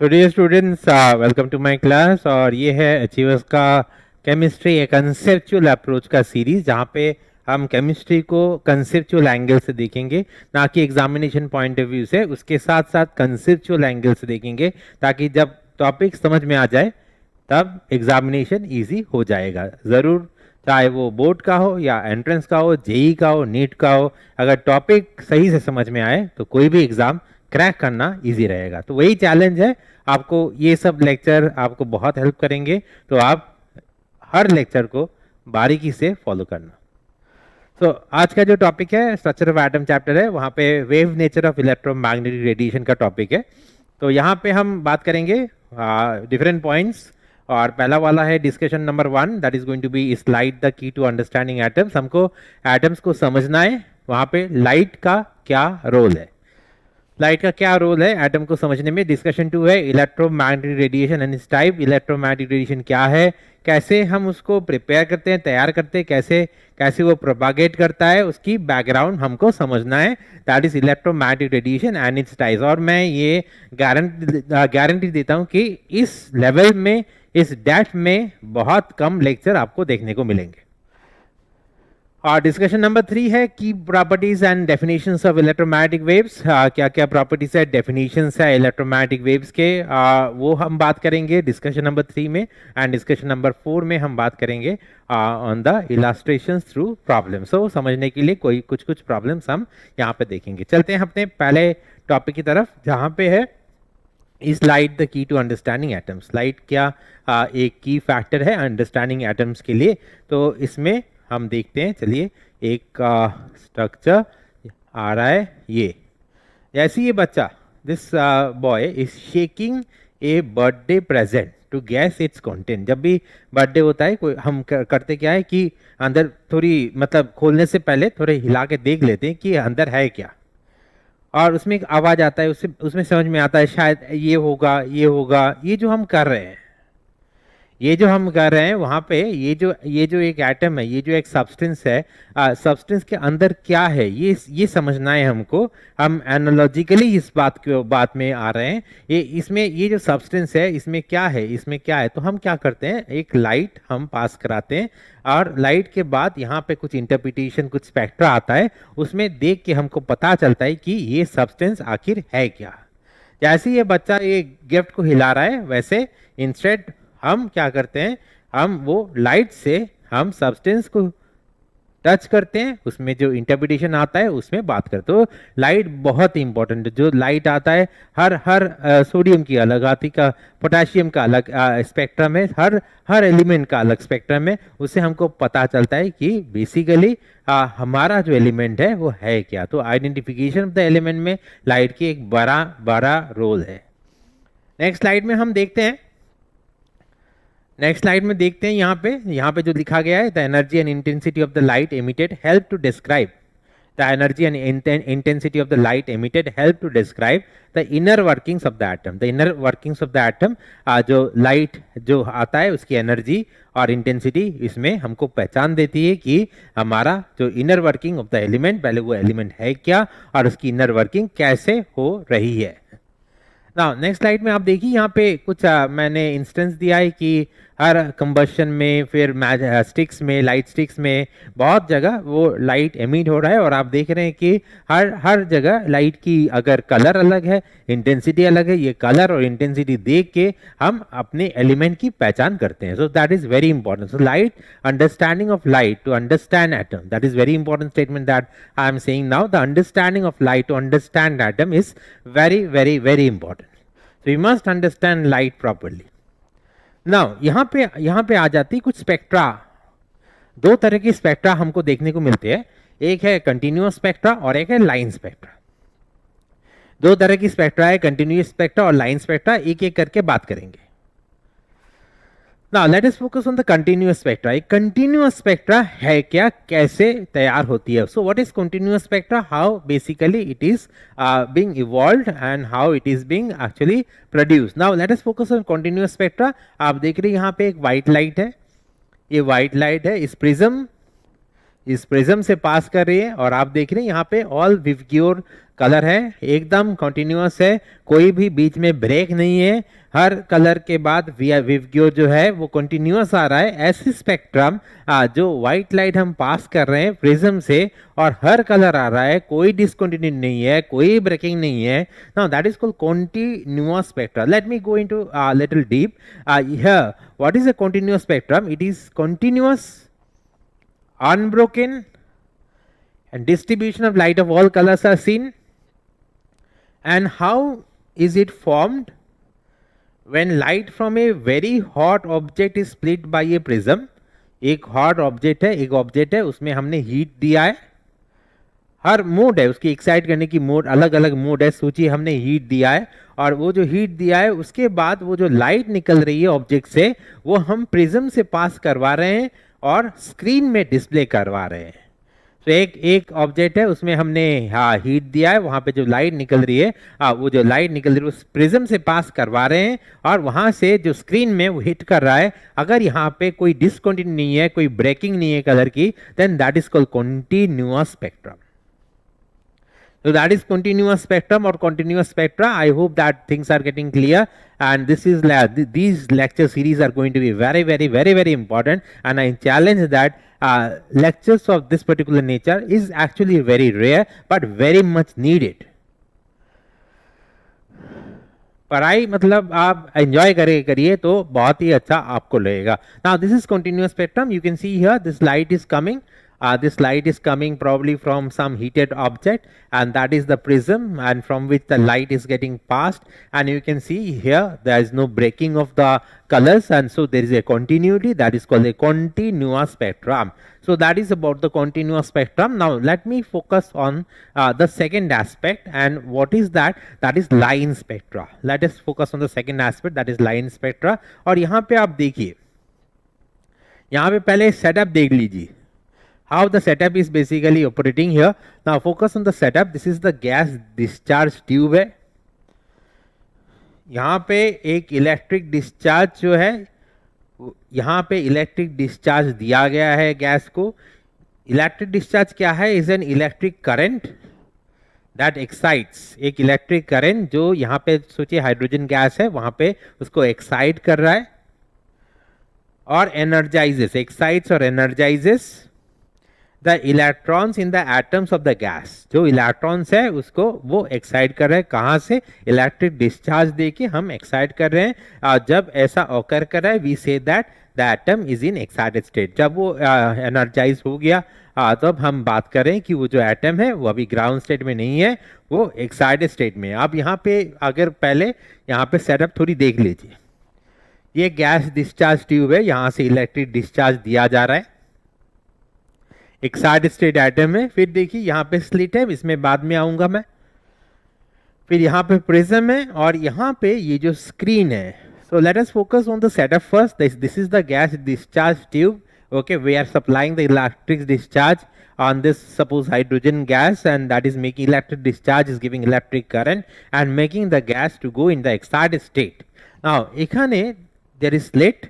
So dear students, welcome to my class. और ये है अचीवर्स का केमिस्ट्री एक कंसेप्चुअल अप्रोच का सीरीज, जहाँ पे हम केमिस्ट्री को कंसेप्चुअल एंगल से देखेंगे, ना कि एग्जामिनेशन पॉइंट ऑफ व्यू से। उसके साथ साथ कंसेप्चुअल एंगल से देखेंगे, ताकि जब टॉपिक समझ में आ जाए तब एग्जामिनेशन इजी हो जाएगा। ज़रूर, चाहे वो बोर्ड का हो या एंट्रेंस का हो, जेई का हो, नीट का हो, अगर टॉपिक सही से समझ में आए तो कोई भी एग्ज़ाम क्रैक करना इजी रहेगा। तो वही चैलेंज है आपको। ये सब लेक्चर आपको बहुत हेल्प करेंगे, तो आप हर लेक्चर को बारीकी से फॉलो करना। तो आज का जो टॉपिक है स्ट्रक्चर ऑफ एटम चैप्टर है, वहाँ पे wave nature of electromagnetic radiation का टॉपिक है। तो यहाँ पे हम बात करेंगे डिफरेंट पॉइंट्स। और पहला वाला है discussion number 1, that is going to be light the key to understanding atoms. हमको एटम्स को समझना है, वहाँ पे लाइट का क्या रोल है, लाइट का क्या रोल है एटम को समझने में। डिस्कशन 2 है electromagnetic radiation and it's type. Electromagnetic radiation क्या है, कैसे हम उसको प्रिपेयर करते हैं, तैयार करते हैं, कैसे कैसे वो प्रोपागेट करता है, उसकी बैकग्राउंड हमको समझना है। That is electromagnetic radiation and its types. और मैं ये गारंटी देता हूँ कि इस लेवल में, इस डेप्थ में बहुत कम लेक्चर आपको देखने को मिलेंगे। और डिस्कशन नंबर 3 है की properties and definitions of electromagnetic waves. क्या क्या प्रॉपर्टीज है, डेफिनेशंस है इलेक्ट्रोमैग्नेटिक वेव्स के, वो हम बात करेंगे डिस्कशन नंबर 3 में। एंड डिस्कशन नंबर 4 में हम बात करेंगे on the illustrations through problem. सो समझने के लिए कोई कुछ प्रॉब्लम्स हम यहाँ पे देखेंगे। चलते हैं अपने पहले टॉपिक की तरफ, जहाँ पे है is light the key to understanding atoms. Light क्या एक की फैक्टर है अंडरस्टैंडिंग एटम्स के लिए। तो इसमें हम देखते हैं, चलिए एक स्ट्रक्चर आ रहा है। ये जैसे ये बच्चा, this boy is shaking a birthday present to guess its content. जब भी बर्थडे होता है कोई, हम करते क्या है कि अंदर थोड़ी, मतलब खोलने से पहले थोड़े हिला के देख लेते हैं कि अंदर है क्या। और उसमें एक आवाज़ आता है, उसमें समझ में आता है शायद ये होगा, ये होगा। ये जो हम कर रहे हैं, ये जो हम कर रहे हैं वहाँ पे, ये जो एक एटम है, ये जो एक सब्सटेंस है, सब्सटेंस के अंदर क्या है, ये समझना है हमको। हम एनालॉजिकली इस बात में आ रहे हैं। इसमें ये जो सब्सटेंस है, इसमें क्या है, इसमें क्या है। तो हम क्या करते हैं, एक लाइट हम पास कराते हैं, और लाइट के बाद यहाँ पे कुछ इंटरप्रिटेशन, कुछ स्पेक्ट्रा आता है। उसमें देख के हमको पता चलता है कि ये सब्सटेंस आखिर है क्या। जैसे ये बच्चा ये गिफ्ट को हिला रहा है, वैसे इंस्टेड हम क्या करते हैं, हम वो लाइट से हम सब्सटेंस को टच करते हैं, उसमें जो इंटरप्रिटेशन आता है उसमें बात करते हो। लाइट बहुत इंपॉर्टेंट है। जो लाइट आता है, हर सोडियम की अलग आती का, पोटेशियम का अलग स्पेक्ट्रम है, हर एलिमेंट का अलग स्पेक्ट्रम है। उससे हमको पता चलता है कि बेसिकली हमारा जो एलिमेंट है वो है क्या। तो आइडेंटिफिकेशन ऑफ द एलिमेंट में लाइट की एक बड़ा रोल है। नेक्स्ट स्लाइड में हम देखते हैं, यहाँ पे जो लिखा गया है, the energy and intensity of the light emitted help to describe the energy and intensity of the light emitted help to describe the inner workings of the atom. The inner workings of the atom, जो light जो आता है उसकी energy और intensity इसमें हमको पहचान देती है कि हमारा जो inner working of the element, पहले वो एलिमेंट है क्या और उसकी इनर वर्किंग कैसे हो रही है। नेक्स्ट स्लाइड में आप देखिए, यहाँ पे कुछ मैंने इंस्टेंस दिया है कि हर कंबशन में, फिर स्टिक्स में, लाइट स्टिक्स में बहुत जगह वो लाइट एमिट हो रहा है। और आप देख रहे हैं कि हर जगह लाइट की अगर कलर अलग है, इंटेंसिटी अलग है, ये कलर और इंटेंसिटी देख के हम अपने एलिमेंट की पहचान करते हैं। So that is very important. So light, understanding of light to understand atom, that is very important statement that I am saying now. The understanding of light to understand atom is very important. So you must understand light properly. Now यहाँ पे आ जाती कुछ spectra. दो तरह की spectra हमको देखने को मिलते हैं, एक है कंटिन्यूअस स्पेक्ट्रा और एक है लाइन स्पेक्ट्रा। दो तरह की स्पेक्ट्रा है, कंटिन्यूअस स्पेक्ट्रा और लाइन स्पेक्ट्रा। एक एक करके बात करेंगे। Now let us focus on the continuous spectra. एक continuous spectra है क्या, कैसे तैयार होती है। So what is continuous spectra? How basically it is being evolved and how it is being actually produced. Now let us focus on continuous spectra. आप देख रहे हैं यहाँ पे एक white light है, ये white light है, इस प्रिज्म से पास कर रही है। और आप देख रहे हैं यहाँ पे ऑल विवग्योर कलर है एकदम कंटिन्यूअस है, कोई भी बीच में ब्रेक नहीं है, हर कलर के बाद विवग्यो जो है वो कंटिन्यूअस आ रहा है। ऐसी स्पेक्ट्रम जो व्हाइट लाइट हम पास कर रहे हैं प्रिज्म से और हर कलर आ रहा है, कोई डिसकंटिन्यू नहीं है, कोई ब्रेकिंग नहीं है। Now that is called continuous spectra. Let me go into little deep here. What is a continuous spectrum? It is continuous, unbroken, and distribution of light of all colors are seen. And how is it formed? When light from a very hot object is split by a prism. एक hot object है, एक object है, उसमें हमने heat दिया है, हर mode है उसकी एक्साइट करने की मोड अलग अलग मोड है, सोचिए हमने हीट दिया है और वो जो हीट दिया है उसके बाद वो जो लाइट निकल रही है ऑब्जेक्ट से वो हम प्रिज्म से पास करवा रहे हैं और स्क्रीन में डिस्प्ले करवा रहे हैं। तो एक ऑब्जेक्ट है उसमें हमने हीट दिया है, वहां पे जो लाइट निकल रही है वो जो लाइट निकल रही है उस प्रिज्म से पास करवा रहे हैं और वहां से जो स्क्रीन में वो हिट कर रहा है। अगर यहाँ पे कोई डिसकंटिन्यू नहीं है, कोई ब्रेकिंग नहीं है कलर की, then that is called continuous spectrum. So that is continuous spectrum or continuous spectra. I hope that things are getting clear, and this is these lecture series are going to be very important, and I challenge that lectures of this particular nature is actually very rare but very much needed. पढ़ाई मतलब आप enjoy करिए तो बहुत ही अच्छा आपको लगेगा। Now this is continuous spectrum. You can see here this light is coming. This light is coming probably from some heated object, and that is the prism, and from which the light is getting passed, and you can see here there is no breaking of the colors, and so there is a continuity, that is called a continuous spectrum. So that is about the continuous spectrum. Now let me focus on the second aspect, and what is that? That is line spectra. Let us focus on the second aspect, that is line spectra. और यहाँ पे आप देखिए, यहाँ पे पहले setup देख लीजिए, how the setup is basically operating here. Now focus on the setup. This is the gas discharge tube है, यहाँ पे एक इलेक्ट्रिक डिस्चार्ज जो है, यहाँ पे इलेक्ट्रिक डिस्चार्ज दिया गया है गैस को। इलेक्ट्रिक डिस्चार्ज क्या है? Is an electric current that excites, एक इलेक्ट्रिक करंट जो यहाँ पे सोचिए हाइड्रोजन गैस है वहाँ पे उसको एक्साइट कर रहा है और एनर्जाइजेस, एक्साइट्स और energises the electrons in the atoms of the gas. जो इलेक्ट्रॉन्स है उसको वो एक्साइट कर रहे हैं, कहाँ से? इलेक्ट्रिक डिस्चार्ज देके हम एक्साइट कर रहे हैं। जब ऐसा ऑकर कर रहा है we say that the atom is in excited state. जब वो एनर्जाइज हो गया तब हम बात करें कि वो जो एटम है वो अभी ग्राउंड स्टेट में नहीं है, वो एक्साइटेड स्टेट में है। अब यहाँ पे अगर पहले यहाँ पे सेटअप थोड़ी देख लीजिए, ये गैस डिस्चार्ज ट्यूब है, यहाँ से इलेक्ट्रिक डिस्चार्ज दिया जा रहा है, एक्साइटेड स्टेट एटम है। फिर देखिए यहाँ पे स्लिट है, इसमें बाद में आऊंगा मैं। फिर यहाँ पे प्रिज्म है और यहाँ पे ये जो स्क्रीन है। So let us focus on the setup first. This is the gas discharge tube. Okay, we are supplying the electric discharge on this suppose hydrogen gas, and that is making electric discharge, is giving electric current and making the gas to go in the excited state. Now एखाने there is slit,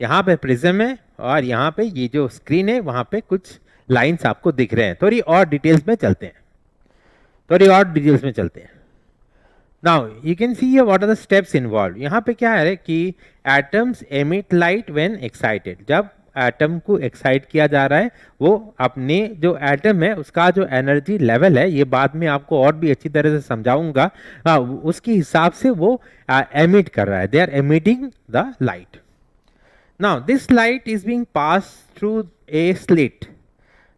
यहाँ पे prism है और यहाँ पे ये जो screen है वहाँ पे कुछ लाइन्स आपको दिख रहे हैं। थोड़ी और डिटेल्स में चलते हैं, Now you can see here what are the steps involved. यहाँ पे क्या है कि atoms emit light when excited. जब एटम को एक्साइट किया जा रहा है वो अपने जो एटम है उसका जो एनर्जी लेवल है, ये बाद में आपको और भी अच्छी तरह से समझाऊंगा, उसके हिसाब से वो एमिट कर रहा है। They are emitting the light. Now this light is being pass through a slit.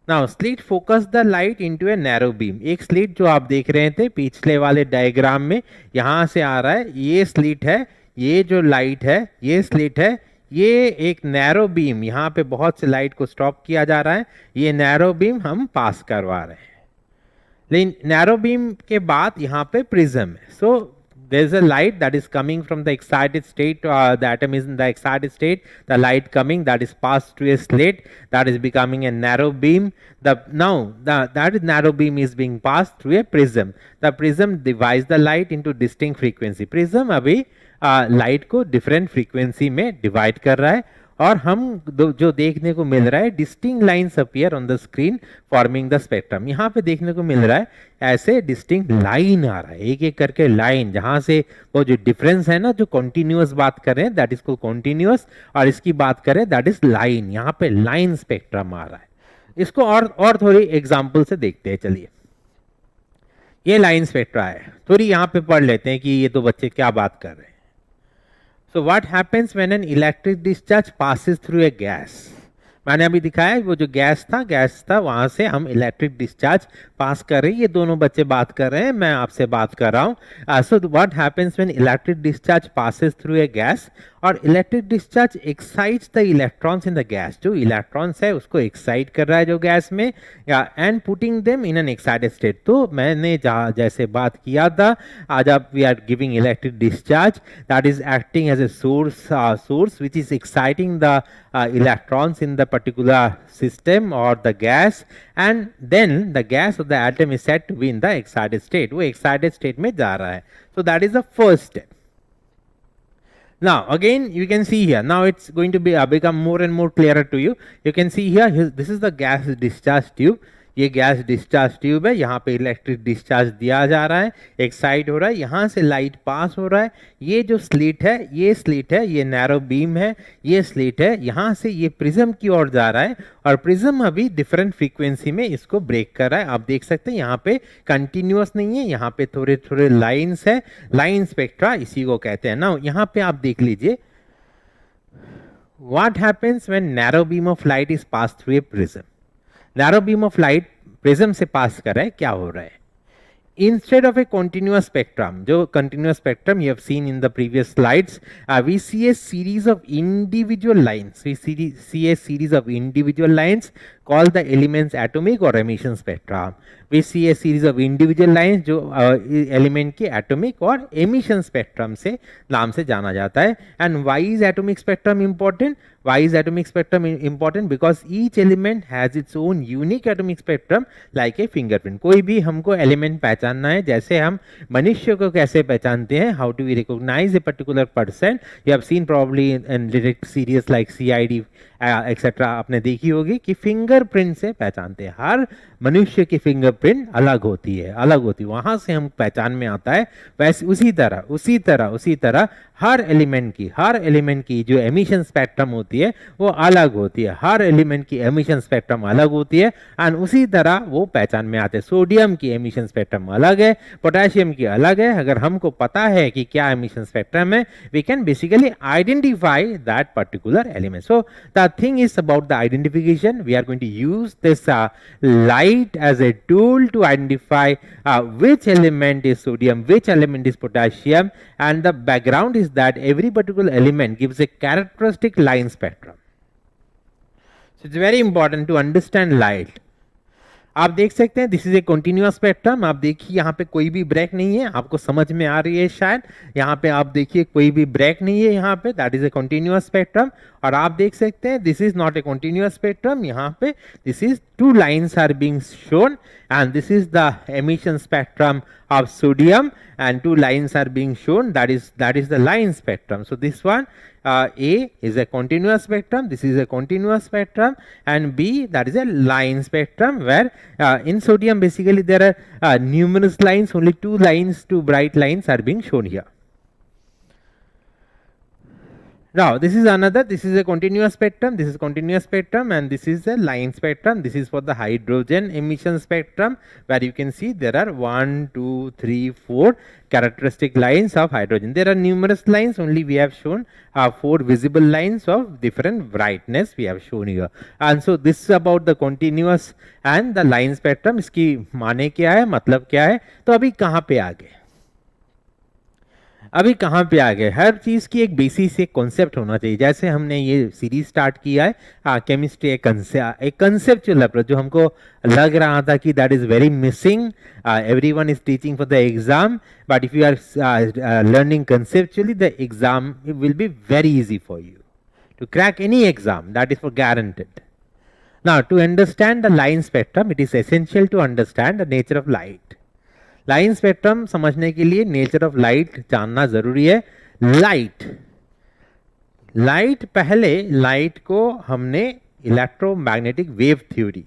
Now slit focus the light into a narrow beam. एक स्लिट जो आप देख रहे थे पिछले वाले डायग्राम में, यहाँ से आ रहा है, ये स्लिट है, ये जो लाइट है ये स्लिट है, ये एक नैरो बीम, यहाँ पे बहुत से लाइट को स्टॉप किया जा रहा है, ये नैरो बीम हम पास करवा रहे हैं। लेकिन नैरो बीम के बाद यहाँ पे प्रिज्म है। सो there is a light that is coming from the excited state, the atom is in the excited state, the light coming that is passed to a slit that is becoming a narrow beam. That narrow beam is being passed through a prism. The prism divides the light into distinct frequency. Prism अभी light को different frequency में divide कर रहा है और हम जो देखने को मिल रहा है distinct lines appear on the screen forming the spectrum. यहाँ पे देखने को मिल रहा है ऐसे डिस्टिंक्ट लाइन आ रहा है, एक एक करके लाइन, जहां से वो जो डिफरेंस है ना, जो कॉन्टिन्यूअस बात कर रहे हैं दैट इज कॉल्ड कॉन्टिन्यूअस, और इसकी बात करें दैट इज लाइन। यहाँ पे लाइन स्पेक्ट्रम आ रहा है। इसको और थोड़ी एग्जाम्पल से देखते हैं। चलिए, ये लाइन स्पेक्ट्रा है, थोड़ी यहाँ पे पढ़ लेते हैं कि ये तो बच्चे क्या बात कर रहे हैं। So what happens when an electric discharge passes through a gas? मैंने अभी दिखाया वो जो गैस था वहां से हम इलेक्ट्रिक डिस्चार्ज पास कर रहे हैं। ये दोनों बच्चे बात कर रहे हैं, मैं आपसे बात कर रहा हूँ। So what happens when electric discharge passes through a gas, और electric discharge excites the electrons in the gas. जो इलेक्ट्रॉन्स है उसको एक्साइट कर रहा है जो गैस में, या and putting them in an excited state. तो मैंने जैसे बात किया था, आज आप we are giving electric discharge that is acting as a source which is exciting the electrons in the particular system or the gas, and then the gas of the atom is said to be in the excited state. वो excited state में जा रहा है. So that is the first step. Now again you can see here, now it's going to be become more and more clearer to you. You can see here, this is the gas discharge tube. ये gas discharge tube है, यहाँ पे electric discharge दिया जा रहा है, excite हो रहा है, यहाँ से लाइट पास हो रहा है। ये जो स्लिट है, ये नैरो बीम है, ये स्लिट है, यहाँ से ये प्रिज्म की ओर जा रहा है, और प्रिज्म अभी डिफरेंट फ्रीक्वेंसी में इसको ब्रेक कर रहा है। आप देख सकते हैं यहाँ पे कंटिन्यूअस नहीं है, यहाँ पे थोड़े थोड़े लाइन्स है, लाइन स्पेक्ट्रा इसी को कहते हैं ना। यहाँ पे आप देख लीजिए, what happens when narrow beam of light is pass through A prism. Narrow beam of light prism से पास कर रहा है, क्या हो रहा है? Instead of a continuous spectrum, जो continuous spectrum you have seen in the previous slides, we see a series of individual lines. We see a series of individual lines called the elements atomic or emission spectrum. We see a series of individual lines जो element के atomic और emission spectrum से नाम से जाना जाता है. And why is atomic spectrum important? Why is atomic spectrum important? Because each element has its own unique atomic spectrum like a fingerprint. कोई भी हमको element पहचानना है, जैसे हम मनुष्य को कैसे पहचानते हैं, how do we recognize a particular person? You have seen probably in lyric series like CID etcetera आपने देखी होगी कि फिंगरप्रिंट से पहचानते हैं. हर मनुष्य की फिंगरप्रिंट अलग होती है, वहां से हम पहचान में आता है. वैसे उसी तरह हर एलिमेंट की जो एमिशन स्पेक्ट्रम होती है वो अलग होती है. हर एलिमेंट की एमिशन स्पेक्ट्रम अलग होती है एंड उसी तरह वो पहचान में आते हैं. सोडियम की एमिशन स्पेक्ट्रम अलग है, पोटेशियम की अलग है. अगर हमको पता है कि क्या एमिशन स्पेक्ट्रम है, we can basically identify that particular element. So the thing is about the identification. We are going to use this light as a tool to identify which element is sodium, which element is potassium, and the background is that every particular element gives a characteristic line spectrum. So it's very important to understand light. आप देख सकते हैं this is a continuous spectrum. आप देखिए यहाँ पे कोई भी ब्रेक नहीं है, आपको समझ में आ रही है शायद. यहाँ पे आप देखिए कोई भी ब्रेक नहीं है यहाँ पे, that is a continuous spectrum. और आप देख सकते हैं this is not a continuous spectrum. यहाँ पे this is two lines are being shown and this is the emission spectrum of sodium and two lines are being shown, that is the line spectrum. So this one A is a continuous spectrum, this is a continuous spectrum, and B, that is a line spectrum, where in sodium basically there are numerous lines, only two bright lines are being shown here. Now this is a continuous spectrum, this is continuous spectrum, and this is a line spectrum. This is for the hydrogen emission spectrum, where you can see there are 1 2 3 4 characteristic lines of hydrogen. There are numerous lines, only we have shown 4 visible lines of different brightness we have shown here. And so this is about the continuous and the line spectrum. इसकी माने क्या है, मतलब क्या है. तो अभी कहाँ पे आ गए, हर चीज की एक बेसिस, एक कॉन्सेप्ट होना चाहिए. जैसे हमने ये सीरीज स्टार्ट किया है केमिस्ट्री, एक कंसेप्चुअल अप्रोच, जो हमको लग रहा था कि that is very missing. Everyone is teaching for the exam, but if you are learning conceptually, the exam will be very easy for you to crack any exam, that is for guaranteed. Now to understand the line spectrum, it is essential to understand the nature of light. Line spectrum समझने के लिए nature of light जानना जरूरी है. Light को हमने electromagnetic wave theory,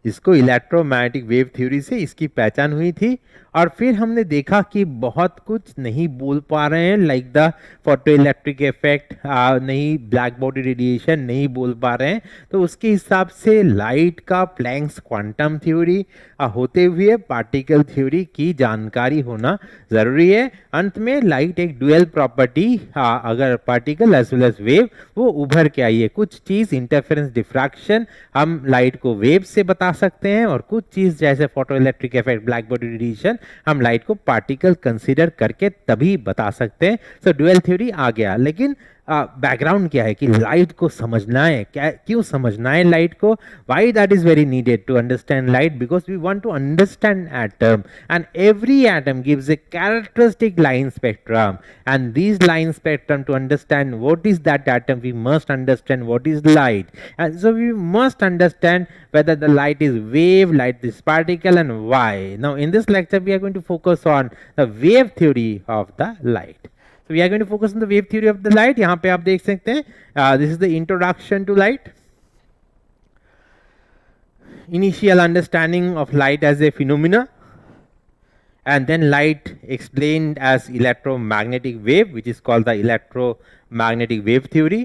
इसको electromagnetic wave theory से इसकी पहचान हुई थी। और फिर हमने देखा कि बहुत कुछ नहीं बोल पा रहे हैं, like the photo electric effect, नहीं ब्लैक बॉडी रेडिएशन नहीं बोल पा रहे हैं, तो उसके हिसाब से लाइट का प्लैंक्स क्वांटम थ्योरी होते हुए पार्टिकल थ्योरी की जानकारी होना ज़रूरी है। अंत में लाइट एक डुअल प्रॉपर्टी, अगर particle as well as wave, वो उभर के आई है। कुछ चीज़ इंटरफेरेंस डिफ्रैक्शन हम लाइट को वेव से बता सकते हैं, और कुछ चीज़ जैसे photo electric effect, black body radiation, हम लाइट को पार्टिकल कंसीडर करके तभी बता सकते हैं। सो डुअल थ्योरी आ गया, लेकिन बैकग्राउंड क्या है कि लाइट को समझना है, क्या क्यों समझना है लाइट को, why that is very needed to understand light, because we want to understand atom, and every atom gives a characteristic line spectrum, and these line spectrum, to understand what is that atom, we must understand what is light, and so we must understand whether the light is wave, light is particle, and why. Now in this lecture we are going to focus on the wave theory of the light. So we are going to focus on the wave theory of the light. यहाँ पे आप देख सकते हैं, this is the introduction to light. Initial understanding of light as a phenomena, and then light explained as electromagnetic wave, which is called the electromagnetic wave theory.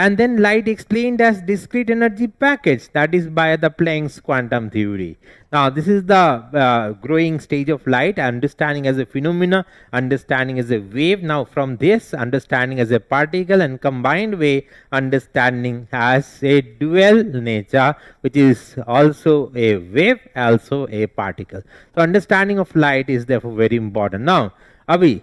And then light explained as discrete energy package, that is by the Planck's quantum theory. Now this is the growing stage of light, understanding as a phenomena, understanding as a wave. Now from this, understanding as a particle, and combined way, understanding as a dual nature, which is also a wave, also a particle. So understanding of light is therefore very important. Now अभी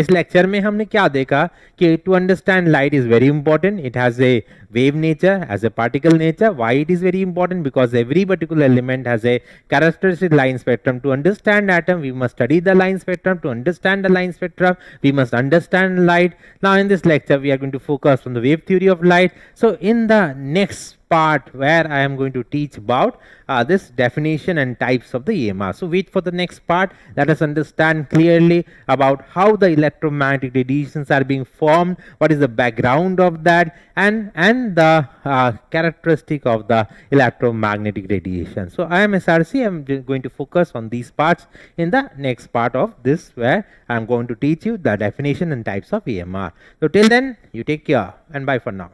इस lecture में हमने क्या देखा कि to understand light is very important, it has a wave nature, has a particle nature. Why it is very important? Because every particular element has a characteristic line spectrum. To understand atom we must study the line spectrum. To understand the line spectrum we must understand light. Now in this lecture we are going to focus on the wave theory of light. So in the next part where I am going to teach about this definition and types of the EMR. So wait for the next part. Let us understand clearly about how the electromagnetic radiations are being formed, what is the background of that, and the characteristic of the electromagnetic radiation. So I am SRC. I am going to focus on these parts in the next part of this, where I am going to teach you the definition and types of EMR. So till then, you take care and bye for now.